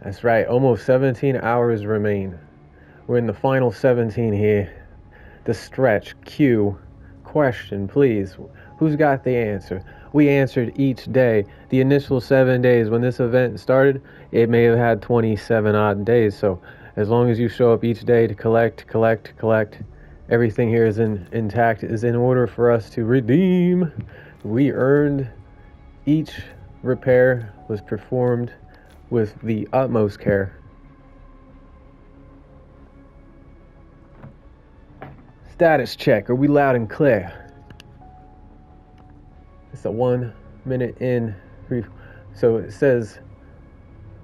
That's right, almost 17 hours remain. We're in the final 17 here. The stretch, Q, question, please. Who's got the answer? We answered each day. The initial 7 days when this event started, it may have had 27 odd days. So as long as you show up each day to collect, everything here is intact, is in order for us to redeem. We earned. Each repair was performed with the utmost care. Status check. Are we loud and clear? It's a 1 minute in. So it says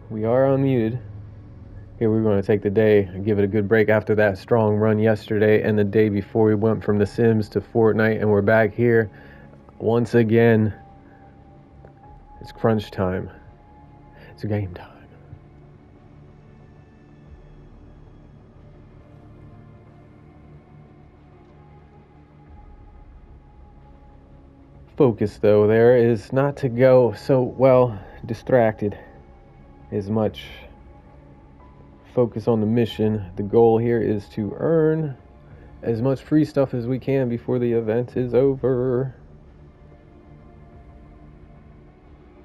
we are unmuted. Here we're going to take the day and give it a good break after that strong run yesterday and the day before we went from The Sims to Fortnite, and we're back here once again. It's crunch time. It's game time. Focus, though, there is not to go so well distracted as much. Focus on the mission. The goal here is to earn as much free stuff as we can before the event is over.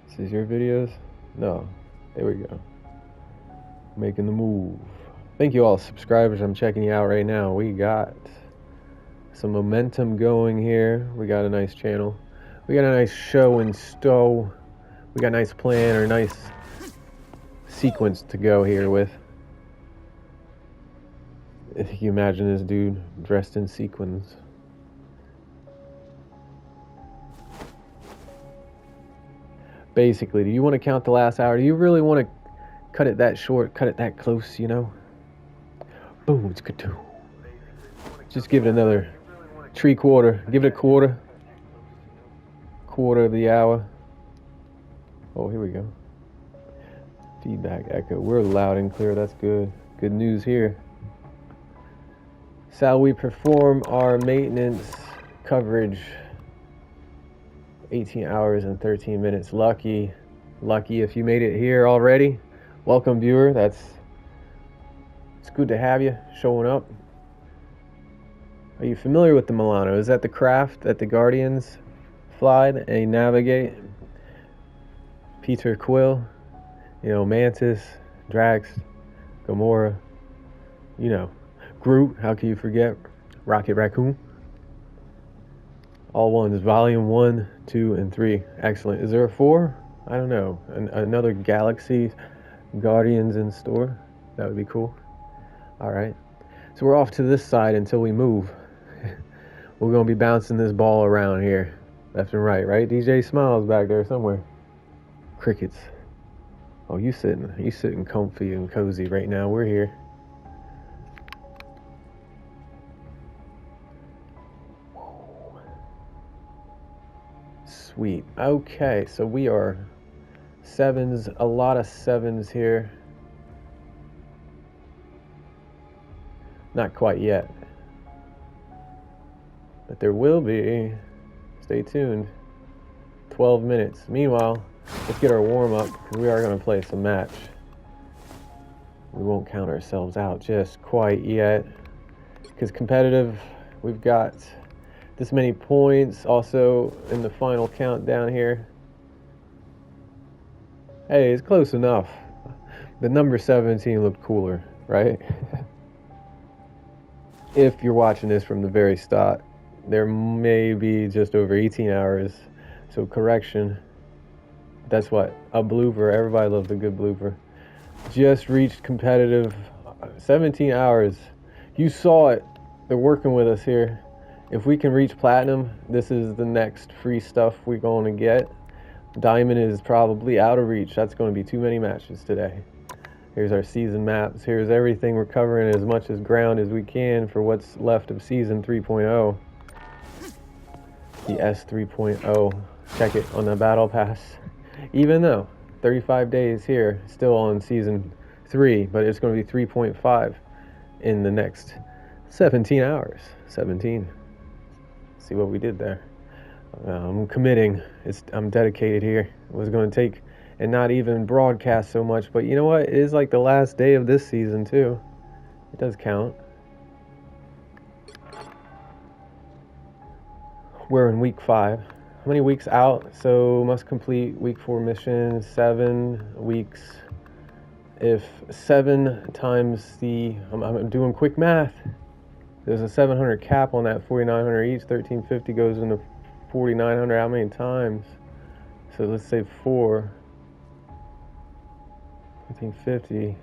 This is your videos? No. There we go. Making the move. Thank you all subscribers. I'm checking you out right now. We got some momentum going here. We got a nice channel. We got a nice show in stow. We got a nice plan or nice sequence to go here with. If you imagine this dude dressed in sequins. Basically, do you want to count the last hour? Do you really want to cut it that short, cut it that close, you know? Boom, it's good too. Just give it another 3/4. Give it a quarter. Quarter of the hour. Oh, here we go. Feedback echo. We're loud and clear. That's good. Good news here. Shall we perform our maintenance coverage? 18 hours and 13 minutes. Lucky if you made it here already. Welcome, viewer. It's good to have you showing up. Are you familiar with the Milano? Is that the craft that the Guardians fly and navigate? Peter Quill, Mantis, Drax, Gamora, Groot, how can you forget? Rocket Raccoon. All ones, volume 1, 2, and 3. Excellent. Is there a 4? I don't know. Another Galaxy Guardians in store? That would be cool. Alright. So we're off to this side until we move. We're going to be bouncing this ball around here. Left and right, right? DJ Smiles back there somewhere. Crickets. Oh, you sitting comfy and cozy right now. We're here. Sweet. Okay, so we are sevens, a lot of sevens here. Not quite yet. But there will be. Stay tuned. 12 minutes. Meanwhile, let's get our warm-up, because we are going to play some match. We won't count ourselves out just quite yet, because competitive, we've got this many points. Also, in the final countdown here. Hey, it's close enough. The number 17 looked cooler, right? If you're watching this from the very start, there may be just over 18 hours. So correction. That's what? A blooper. Everybody loves a good blooper. Just reached competitive. 17 hours. You saw it. They're working with us here. If we can reach platinum, this is the next free stuff we're going to get. Diamond is probably out of reach. That's going to be too many matches today. Here's our season maps. Here's everything. We're covering as much as ground as we can for what's left of season 3.0. The S 3.0. Check it on the battle pass. Even though 35 days here, still on season 3, but it's going to be 3.5 in the next 17 hours. 17. See what we did there. I'm committing. I'm dedicated here. It was going to take and not even broadcast so much. But you know what? It is like the last day of this season too. It does count. We're in week 5. How many weeks out? So must complete week 4 mission, 7 weeks. If 7 times the, I'm doing quick math. There's a 700 cap on that, 4,900 each. 1,350 goes into 4,900. How many times? So let's say 4. 1,350.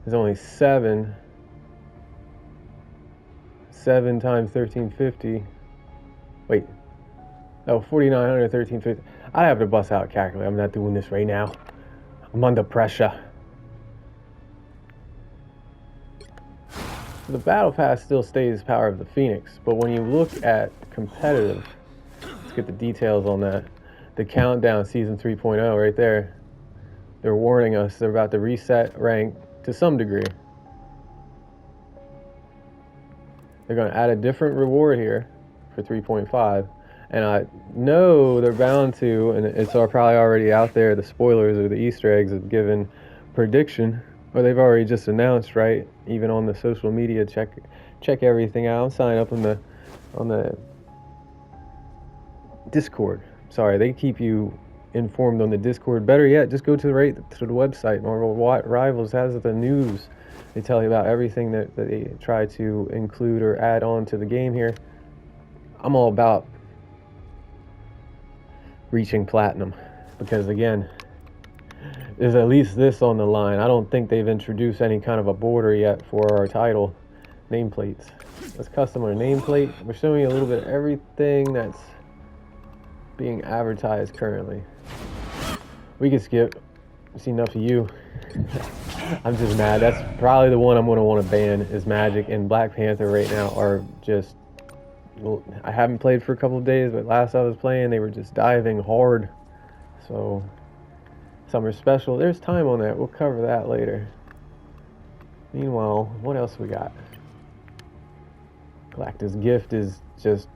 There's only 7. 7 times 1,350. Wait. Oh, 4,900, 1,350. I have to bust out a calculator. I'm not doing this right now. I'm under pressure. The battle pass still stays Power of the Phoenix, but when you look at competitive, let's get the details on that. The countdown season 3.0 right there. They're warning us they're about to reset rank to some degree. They're going to add a different reward here for 3.5, and I know they're bound to, and it's probably already out there, the spoilers or the Easter eggs have given prediction, or they've already just announced, right? Even on the social media, check everything out. Sign up on the Discord. Sorry, they keep you informed on the Discord. Better yet, just go to the website. Marvel Rivals has the news. They tell you about everything that they try to include or add on to the game here. I'm all about reaching platinum because, again, there's at least this on the line. I don't think they've introduced any kind of a border yet for our title nameplates. Let's custom our nameplate. We're showing you a little bit of everything that's being advertised currently. We can skip. I've seen enough of you. I'm just mad. That's probably the one I'm going to want to ban is Magic and Black Panther right now are just, well, I haven't played for a couple of days, but last I was playing, they were just diving hard. So, Summer Special, there's time on that. We'll cover that later. Meanwhile, what else we got? Galactus Gift is just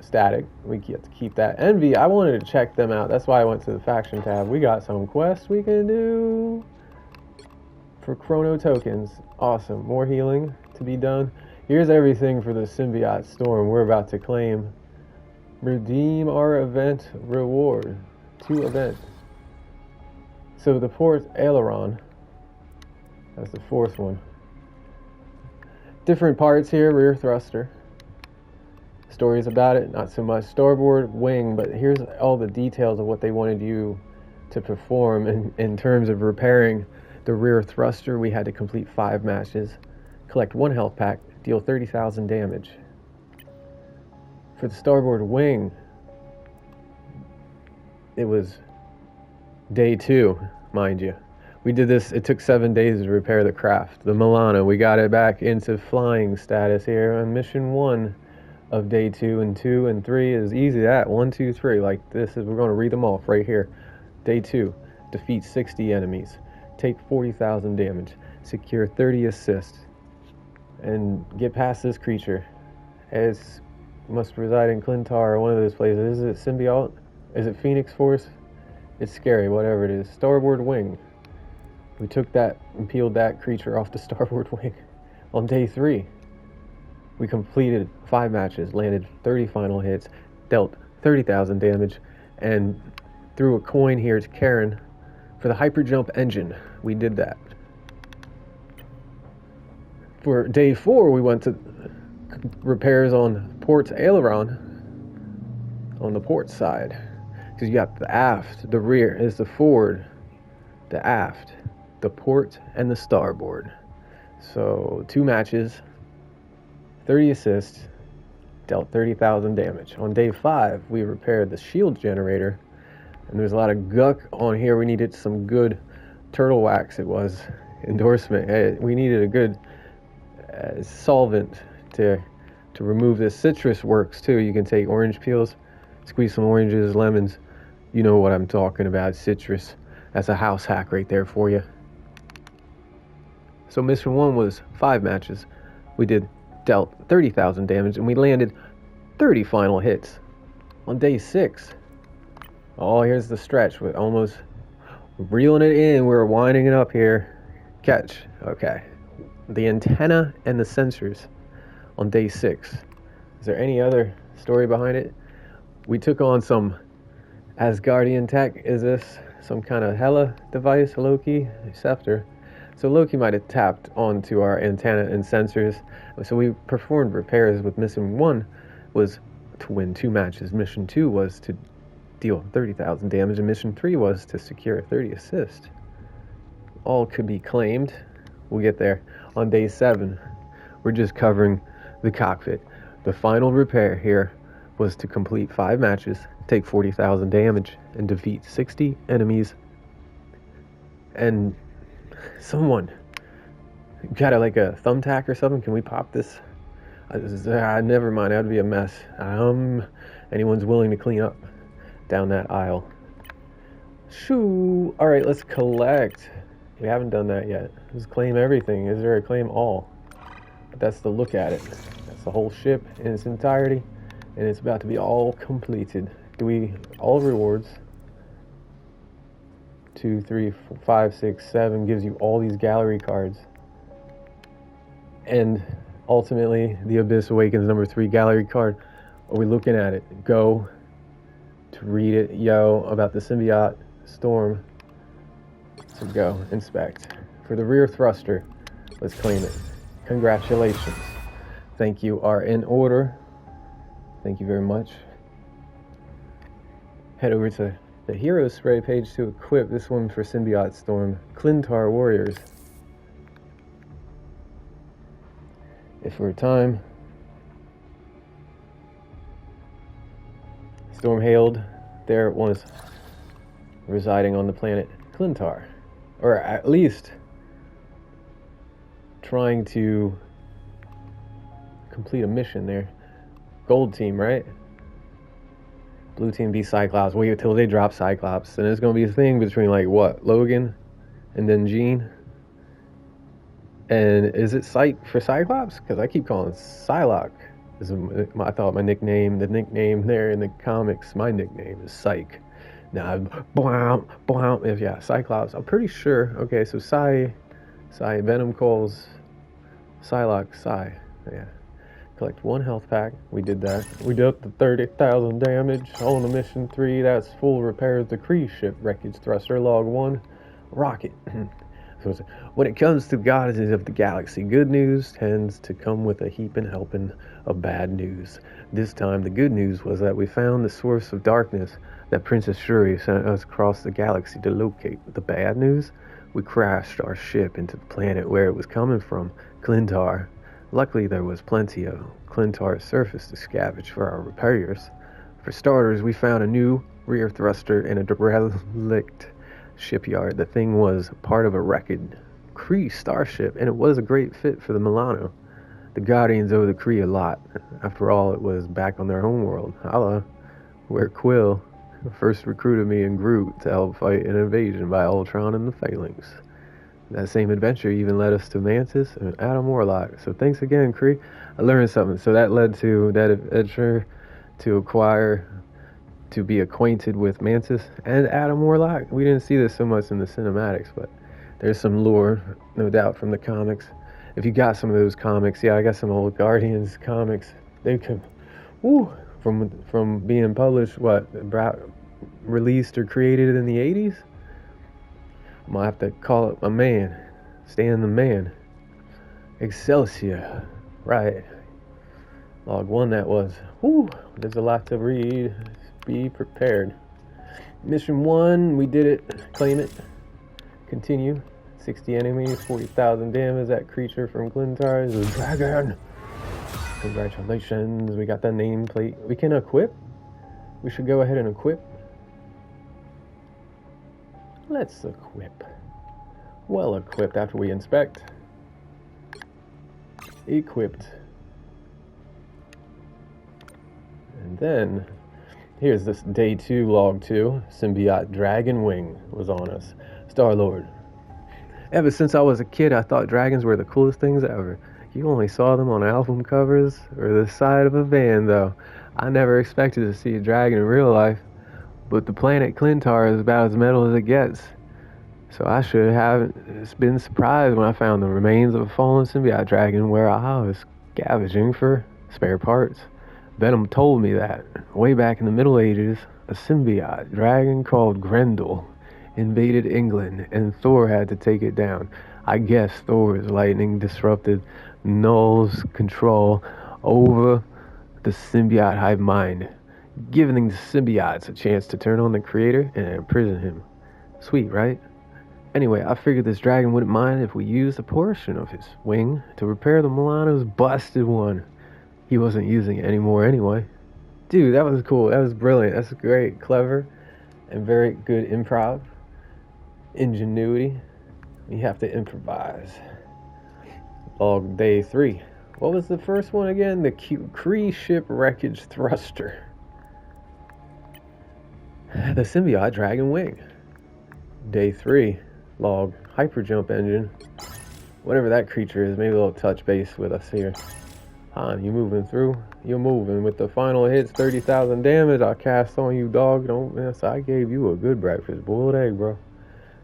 static. We get to keep that. Envy, I wanted to check them out. That's why I went to the faction tab. We got some quests we can do for chrono tokens. Awesome. More healing to be done. Here's everything for the symbiote storm we're about to claim. Redeem our event reward. 2 events. So the fourth aileron. That's the 4th one. Different parts here. Rear thruster. Stories about it, not so much. Starboard wing, but here's all the details of what they wanted you to perform in terms of repairing the rear thruster. We had to complete 5 matches, collect 1 health pack, deal 30,000 damage. For the starboard wing, it was day 2, mind you. We did this, it took 7 days to repair the craft. The Milano, we got it back into flying status here on mission 1 of day 2, and 2 and 3 is easy. That 1, 2, 3, like this is, we're going to read them off right here. Day 2, defeat 60 enemies, take 40,000 damage, secure 30 assists, and get past this creature. It must reside in Clintar or one of those places. Is it Symbiote? Is it Phoenix Force? It's scary, whatever it is. Starboard wing. We took that and peeled that creature off the starboard wing. On day 3, we completed 5 matches, landed 30 final hits, dealt 30,000 damage, and threw a coin here to Karen for the hyper jump engine. We did that. For day 4, we went to repairs on port's aileron on the port side, because you got the aft, the rear is the forward, the aft, the port, and the starboard. So 2 matches, 30 assists, dealt 30,000 damage. On day 5, we repaired the shield generator, and there's a lot of guck on here. We needed some good turtle wax. It was endorsement. We needed a good solvent to remove this. Citrus works too. You can take orange peels, squeeze some oranges, lemons. You know what I'm talking about. Citrus. That's a house hack right there for you. So mission 1 was 5 matches. We dealt 30,000 damage, and we landed 30 final hits. On day 6, Oh, here's the stretch with almost reeling it in. We're winding it up here. Catch. Okay. The antenna and the sensors on day 6. Is there any other story behind it? We took on some Asgardian tech. Is this some kind of Hela device, Loki? Scepter. So Loki might have tapped onto our antenna and sensors. So we performed repairs with mission 1 was to win 2 matches. Mission 2 was to deal 30,000 damage, and mission 3 was to secure a 30 assist. All could be claimed. We'll get there. On day 7, we're just covering the cockpit. The final repair here was to complete 5 matches, take 40,000 damage, and defeat 60 enemies. And someone got like a thumbtack or something. Can we pop this? Never mind. That would be a mess. Anyone's willing to clean up down that aisle. Shoo! All right, let's collect. We haven't done that yet. Let's claim everything. Is there a claim all? But that's the look at it. That's the whole ship in its entirety, and it's about to be all completed. All rewards. 2, 3, 4, 5, 6, 7 gives you all these gallery cards. And ultimately, the Abyss Awakens number 3 gallery card. Are we looking at it? Go to read it, about the symbiote storm. So go, inspect. For the rear thruster, let's claim it. Congratulations. Thank you are in order. Thank you very much. Head over to the hero spray page to equip this one for symbiote storm. Clintar warriors. If we're time. Storm hailed. There it was, residing on the planet Clintar. Or at least trying to complete a mission there. Gold team, right? Blue team be Cyclops. Wait until they drop Cyclops. And it's going to be a thing between, like, what? Logan and then Jean? And is it Psych for Cyclops? Because I keep calling it Psylocke. I thought the nickname there in the comics, my nickname is Psych. Now, Cyclops. I'm pretty sure. Okay, so Venom calls Psylocke Psy. Yeah. Collect 1 health pack. We did that. We did up to 30,000 damage on the mission 3. That's full repairs. The Kree ship wreckage thruster log 1 rocket. So when it comes to goddesses of the galaxy, good news tends to come with a heaping helping of bad news. This time, the good news was that we found the source of darkness that Princess Shuri sent us across the galaxy to locate. The bad news? We crashed our ship into the planet where it was coming from, Clintar. Luckily, there was plenty of Clintar's surface to scavenge for our repairs. For starters, we found a new rear thruster in a derelict shipyard. The thing was part of a wrecked Kree starship, and it was a great fit for the Milano. The Guardians owe the Kree a lot. After all, it was back on their home world, Hala, where Quill first recruited me and Groot to help fight an invasion by Ultron and the Phalanx. That same adventure even led us to Mantis and Adam Warlock. So thanks again, Kree. I learned something. So that led to that adventure to be acquainted with Mantis and Adam Warlock. We didn't see this so much in the cinematics, but there's some lore, no doubt, from the comics. If you got some of those comics, I got some old Guardians comics. They could, from being published, released or created in the 80s? I'm gonna have to call it my man, Stan the Man. Excelsior, right. Log 1 that was. There's a lot to read. Be prepared. Mission 1, we did it. Claim it. Continue. 60 enemies, 40,000 damage. That creature from Clintar is a dragon. Congratulations. We got that nameplate. We can equip. We should go ahead and equip. Let's equip. Well equipped after we inspect. Equipped. And then here's this day 2, log 2. Symbiote Dragon Wing was on us. Star-Lord. Ever since I was a kid, I thought dragons were the coolest things ever. You only saw them on album covers or the side of a van, though. I never expected to see a dragon in real life. But the planet Clintar is about as metal as it gets. So I should have been surprised when I found the remains of a fallen symbiote dragon where I was scavenging for spare parts. Venom told me that, way back in the Middle Ages, a symbiote dragon called Grendel invaded England and Thor had to take it down. I guess Thor's lightning disrupted Null's control over the symbiote hive mind, giving the symbiotes a chance to turn on the creator and imprison him. Sweet, right? Anyway, I figured this dragon wouldn't mind if we used a portion of his wing to repair the Milano's busted one. He wasn't using it anymore anyway. Dude, that was cool. That was brilliant. That's great, clever, and very good improv. Ingenuity. You have to improvise. Log day 3. What was the first one again? The Kree ship wreckage thruster. The symbiote dragon wing. Day 3. Log hyperjump engine. Whatever that creature is, maybe they'll touch base with us here. Han, you moving through? You're moving. With the final hits, 30,000 damage I cast on you, dog. Don't miss. I gave you a good breakfast. Boiled egg, bro.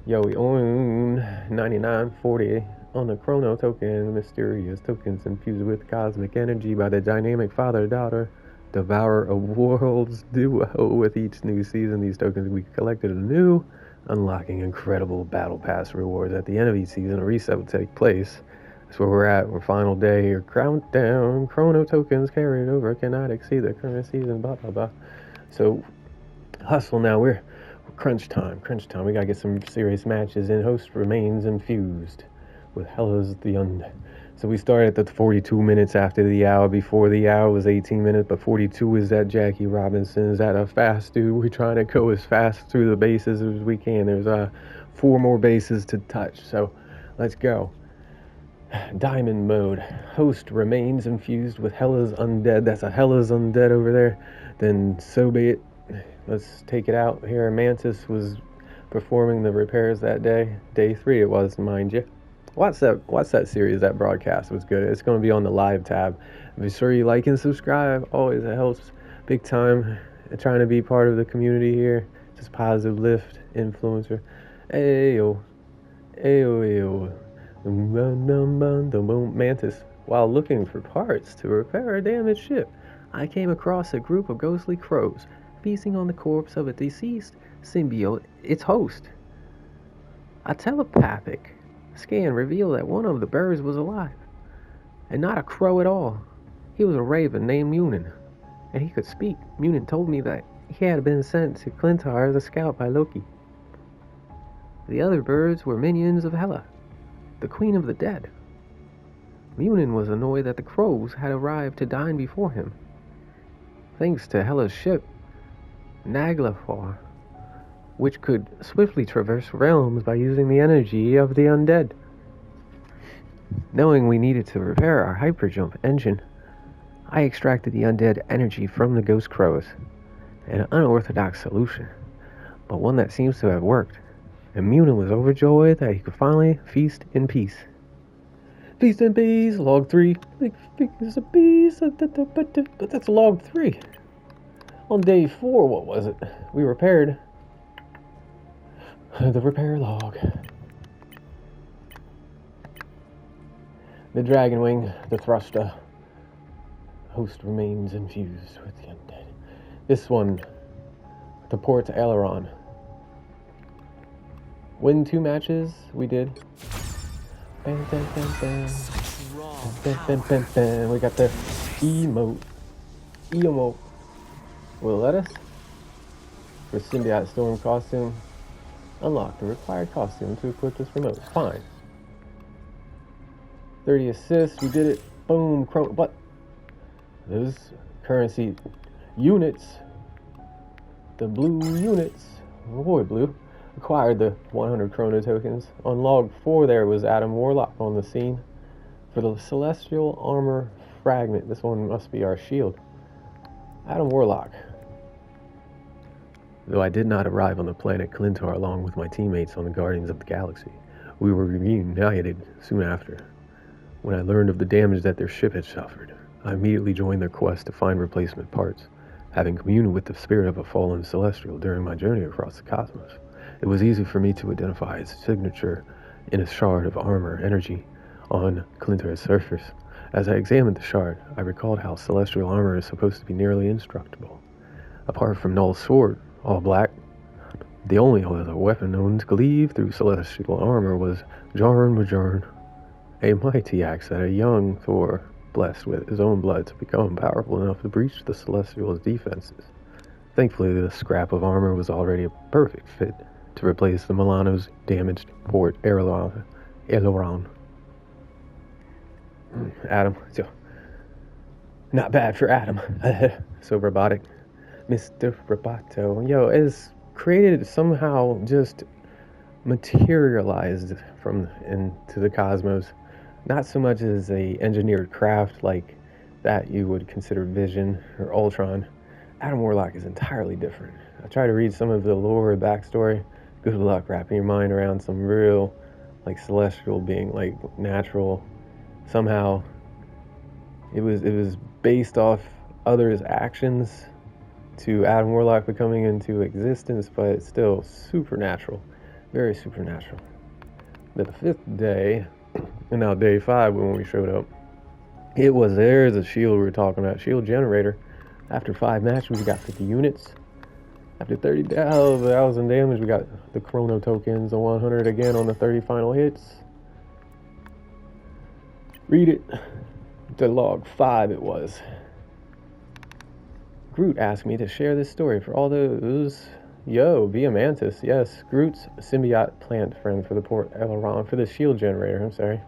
Yo, we own 99.40 on the chrono token. Mysterious tokens infused with cosmic energy by the dynamic father-daughter devourer of worlds duo. With each new season, these tokens we collected anew, unlocking incredible battle pass rewards. At the end of each season, a reset will take place. That's where we're at. We're final day here. Countdown. Chrono tokens carried over cannot exceed the current season. Blah blah blah. So hustle now. We're crunch time. We gotta get some serious matches in. Host remains infused with Hellas the Undead. So we started at the 42 minutes after the hour. Before the hour was 18 minutes, but 42 is that Jackie Robinson. Is that a fast dude? We're trying to go as fast through the bases as we can. There's 4 more bases to touch, so let's go. Diamond mode. Host remains infused with Hellas Undead. That's a Hellas Undead over there. Then so be it. Let's take it out here. Mantis was performing the repairs that day. Day 3 it was, mind you. Watch that series. That broadcast was good. It's going to be on the live tab. Be sure you like and subscribe. Always, it helps big time. Trying to be part of the community here. Just positive lift influencer. Ayo. Mantis. While looking for parts to repair a damaged ship, I came across a group of ghostly crows feasting on the corpse of a deceased symbiote, its host. A telepathic scan revealed that one of the birds was alive, and not a crow at all. He was a raven named Munin, and he could speak. Munin told me that he had been sent to Clintar as a scout by Loki. The other birds were minions of Hela, the queen of the dead. Munin was annoyed that the crows had arrived to dine before him. Thanks to Hela's ship, Naglafar, which could swiftly traverse realms by using the energy of the undead. Knowing we needed to repair our hyperjump engine, I extracted the undead energy from the ghost crows. An unorthodox solution, but one that seems to have worked. And Munin was overjoyed that he could finally feast in peace. Feast in peace, log 3. Feast in peace, but that's log 3. On day 4, what was it? We repaired the repair log. The dragon wing, the thruster. Host remains infused with the undead. This one, the port to aileron. Win 2 matches, we did. Bam, bam, bam, bam. Bam, bam, bam, bam. We got the emote. Will let us? For symbiote storm costume. Unlock the required costume to equip this remote. Fine. 30 assists, we did it. Boom, what? Those currency units. The blue units. Oh boy, blue. Acquired the 100 chrono tokens. On log 4 there was Adam Warlock on the scene for the celestial armor fragment. This one must be our shield. Adam Warlock. Though I did not arrive on the planet Clintar along with my teammates on the Guardians of the Galaxy, we were reunited soon after. When I learned of the damage that their ship had suffered, I immediately joined their quest to find replacement parts. having communed with the spirit of a fallen celestial during my journey across the cosmos. It was easy for me to identify its signature in a shard of armor energy on Clintar's surface. As I examined the shard, I recalled how celestial armor is supposed to be nearly indestructible. Apart from Null's sword, all black, the only other weapon known to cleave through celestial armor was Jarn Majarn, a mighty axe that a young Thor blessed with his own blood to become powerful enough to breach the celestial's defenses. Thankfully, the scrap of armor was already a perfect fit to replace the Milano's damaged port aileron. Adam, so not bad for Adam. So robotic. Mr. Roboto, is created somehow just materialized from into the cosmos. Not so much as a engineered craft like that you would consider Vision or Ultron. Adam Warlock is entirely different. I try to read some of the lore and backstory. Good luck wrapping your mind around some real, celestial being, natural. Somehow, it was based off others' actions to Adam Warlock becoming into existence, but it's still supernatural, very supernatural. The 5th day, and now day 5 when we showed up, there's a shield we were talking about, shield generator. After 5 matches, we got 50 units. After 30,000 damage, we got the chrono tokens, the 100 again on the 30 final hits. Read it. To log 5 it was. Groot asked me to share this story for all those... Via Mantis. Yes, Groot's symbiote plant friend for the port aileron, for the shield generator, I'm sorry.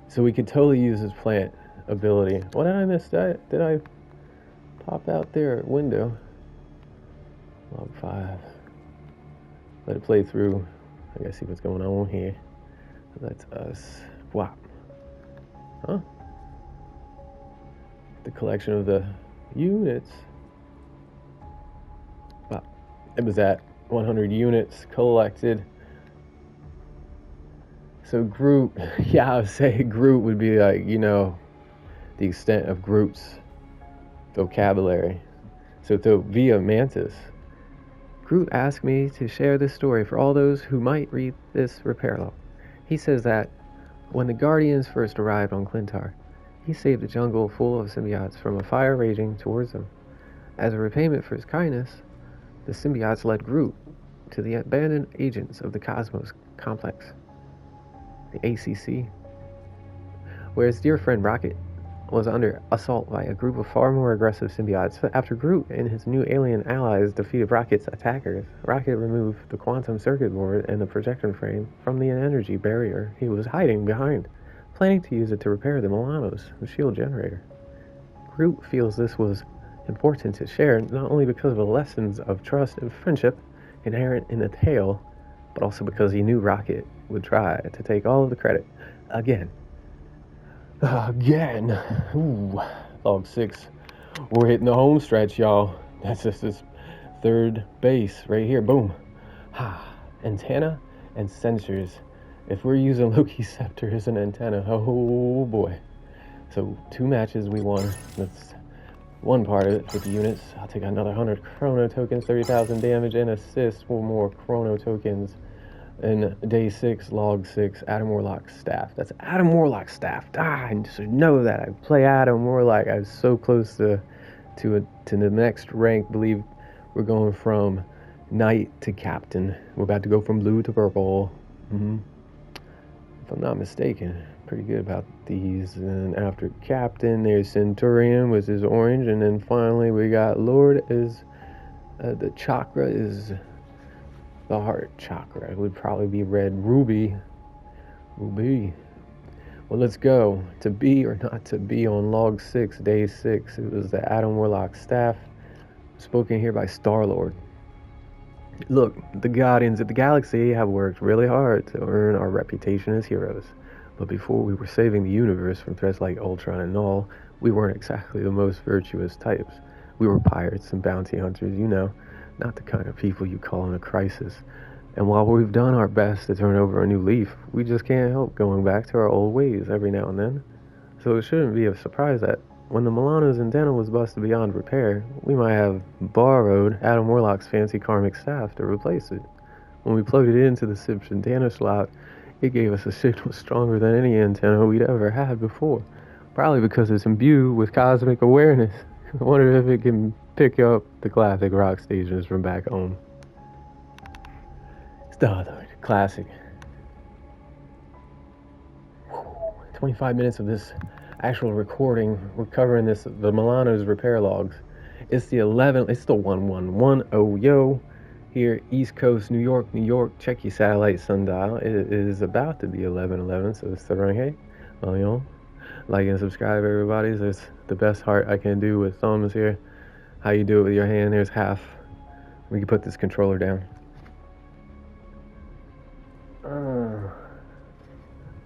So we could totally use his plant ability. What did I miss? Did I pop out their window? Log 5. Let it play through. I gotta see what's going on here. That's us. Wow. Huh? The collection of the units. Wow. It was at 100 units collected. So Groot, I would say Groot would be the extent of Groot's vocabulary. So via Mantis, Groot asked me to share this story for all those who might read this repair log. He says that when the Guardians first arrived on Clintar, he saved a jungle full of symbiotes from a fire raging towards them. As a repayment for his kindness, the symbiotes led Groot to the abandoned agents of the Cosmos Complex, the ACC, where his dear friend Rocket was under assault by a group of far more aggressive symbiotes. After Groot and his new alien allies defeated Rocket's attackers, Rocket removed the quantum circuit board and the projection frame from the energy barrier he was hiding behind, planning to use it to repair the Milano's shield generator. Groot feels this was important to share, not only because of the lessons of trust and friendship inherent in the tale, but also because he knew Rocket would try to take all of the credit again. Ooh, log 6. We're hitting the home stretch, y'all. That's just this 3rd base right here. Boom. Antenna and sensors. If we're using Loki's scepter as an antenna, oh boy. So 2 matches we won. That's one part of it, 50 units. I'll take another 100 chrono tokens, 30,000 damage and assists, 4 more chrono tokens. And day 6, log 6, Adam Warlock staff. That's Adam Warlock staff. I should know that. I play Adam Warlock. I was so close to the next rank. Believe we're going from knight to captain. We're about to go from blue to purple. If I'm not mistaken, pretty good about these. And after captain, there's Centurion, which is orange, and then finally we got Lord. Is the chakra is the heart chakra. It would probably be red. Ruby. Well, let's go. To be or not to be on log 6, day 6. It was the Adam Warlock staff, spoken here by Star-Lord. Look, the Guardians of the Galaxy have worked really hard to earn our reputation as heroes. But before we were saving the universe from threats like Ultron and Null, we weren't exactly the most virtuous types. We were pirates and bounty hunters, not the kind of people you call in a crisis. And while we've done our best to turn over a new leaf, we just can't help going back to our old ways every now and then. So it shouldn't be a surprise that when the Milano's antenna was busted beyond repair, we might have borrowed Adam Warlock's fancy karmic staff to replace it. When we plugged it into the ship's antenna slot, it gave us a signal stronger than any antenna we'd ever had before. Probably because it's imbued with cosmic awareness. I wonder if it can pick up the classic rock stations from back home. Starlight, classic. 25 minutes of this actual recording. We're covering the Milano's repair logs. It's the 1110 yo. Here, East Coast, New York. Check your satellite sundial. It is about to be 11:11, so it's the right. Hey, like and subscribe, everybody. It's the best heart I can do with thumbs here. How you do it with your hand? There's half. We can put this controller down.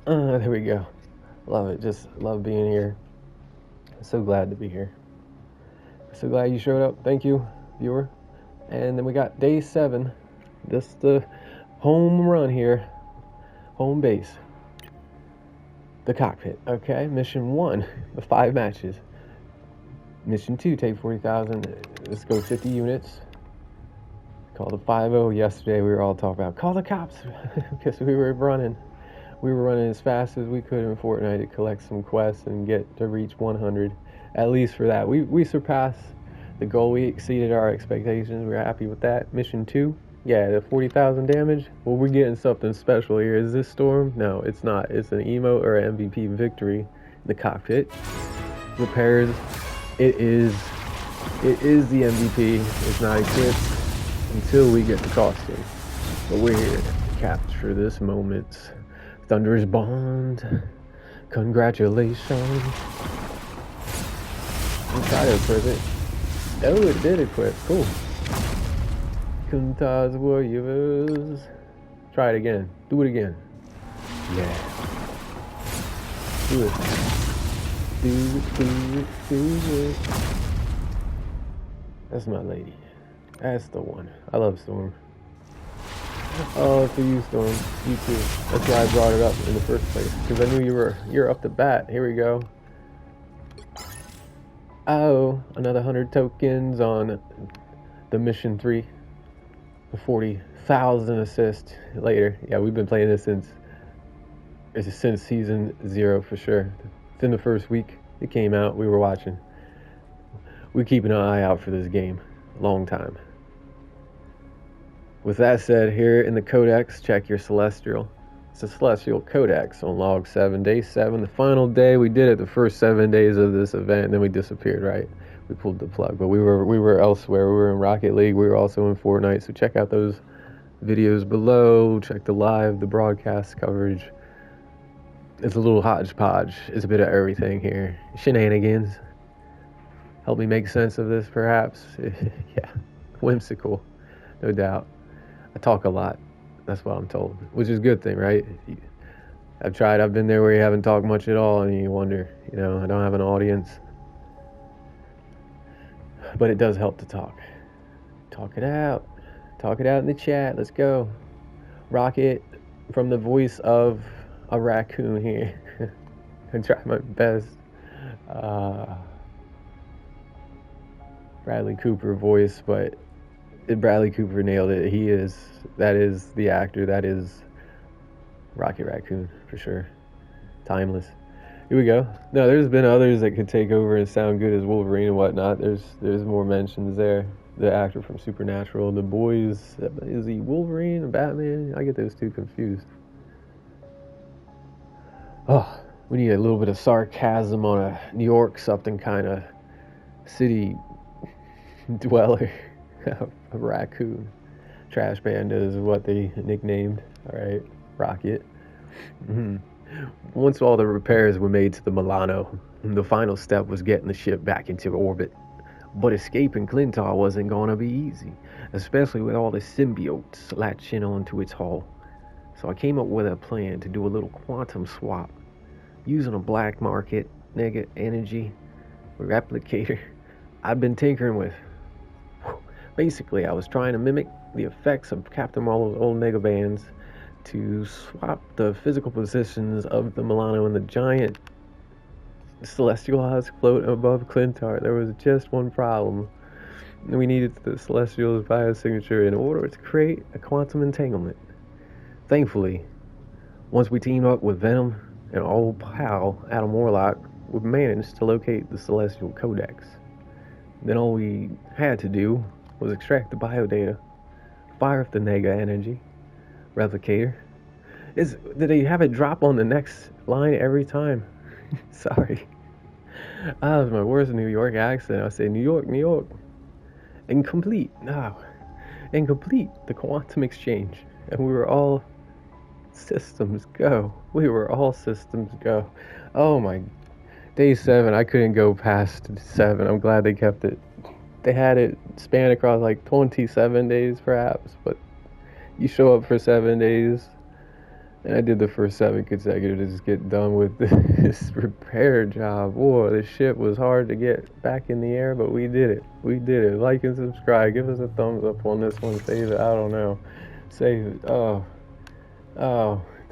There we go. Love it. Just love being here. So glad to be here. So glad you showed up. Thank you, viewer. And then we got day 7. This is the home run here. Home base. The cockpit. Okay. Mission 1. The 5 matches. Mission 2. Take 40,000. Let's go 50 units. Called the 5-0 yesterday. We were all talking about call the cops because we were running. We were running as fast as we could in Fortnite to collect some quests and get to reach 100. At least for that. We surpassed the goal. We exceeded our expectations. We were happy with that. Mission 2. Yeah, the 40,000 damage. Well, we're getting something special here. Is this Storm? No, it's not. It's an emote or an MVP victory. The cockpit. Repairs. It is the MVP. It's not equipped until we get the costume. But we're here to capture this moment. Thunder's Bond. Congratulations. I'm trying to equip it. Oh, it did equip. Cool. Kunta's Warriors. Try it again. Do it again. Yeah. Do it. Do it. That's my lady. That's the one. I love Storm. Oh, for you, Storm. You too. That's why I brought it up in the first place. Because I knew you're up to bat. Here we go. Oh, another 100 tokens on the mission 3. The 40,000 assist later. Yeah, we've been playing this since season 0 for sure. It's in the first week it came out. We were watching. We're keeping an eye out for this game. Long time. With that said, here in the Codex, check your Celestial. It's a Celestial Codex on log 7, day 7, the final day. We did it the first 7 days of this event, and then we disappeared, right? We pulled the plug, but we were elsewhere. We were in Rocket League. We were also in Fortnite, so check out those videos below. Check the broadcast coverage. It's a little hodgepodge. It's a bit of everything here. Shenanigans. Help me make sense of this, perhaps. Yeah, whimsical, no doubt. I talk a lot. That's what I'm told, which is a good thing, right? I've been there where you haven't talked much at all, and you wonder, I don't have an audience. But it does help to talk. Talk it out. Talk it out in the chat. Let's go. Rocket from the voice of a raccoon here. I try my best. Bradley Cooper voice, but Bradley Cooper nailed it. That is the actor. That is Rocket Raccoon for sure. Timeless. Here we go. No, there's been others that could take over and sound good as Wolverine and whatnot. There's more mentions there. The actor from Supernatural, The Boys. Is he Wolverine or Batman? I get those two confused. Oh, we need a little bit of sarcasm on a New York something kind of city dweller. A raccoon. Trash Panda is what they nicknamed. Alright, Rocket. Once all the repairs were made to the Milano, the final step was getting the ship back into orbit. But escaping Clintar wasn't gonna be easy, especially with all the symbiotes latching onto its hull. So I came up with a plan to do a little quantum swap, using a black market negative energy replicator I'd been tinkering with. Basically, I was trying to mimic the effects of Captain Marvel's old negabands to swap the physical positions of the Milano and the giant celestial husk float above Clintar. There was just one problem. We needed the celestial's biosignature in order to create a quantum entanglement. Thankfully, once we teamed up with Venom and old pal Adam Warlock, we managed to locate the celestial codex. Then all we had to do was extract the biodata, fire up the nega energy replicator. Did they have it drop on the next line every time? Sorry. That was my worst New York accent. I say New York, New York. Incomplete. No. Incomplete. The quantum exchange. And we were all systems go. We were all systems go. Oh my. Day 7, I couldn't go past 7. I'm glad they kept it. They had it span across like 27 days perhaps, but you show up for 7 days. And I did the first 7 consecutive to just get done with this repair job. Whoa, this shit was hard to get back in the air, but we did it. We did it. Like and subscribe. Give us a thumbs up on this one. Save it. I don't know. Save it. Oh.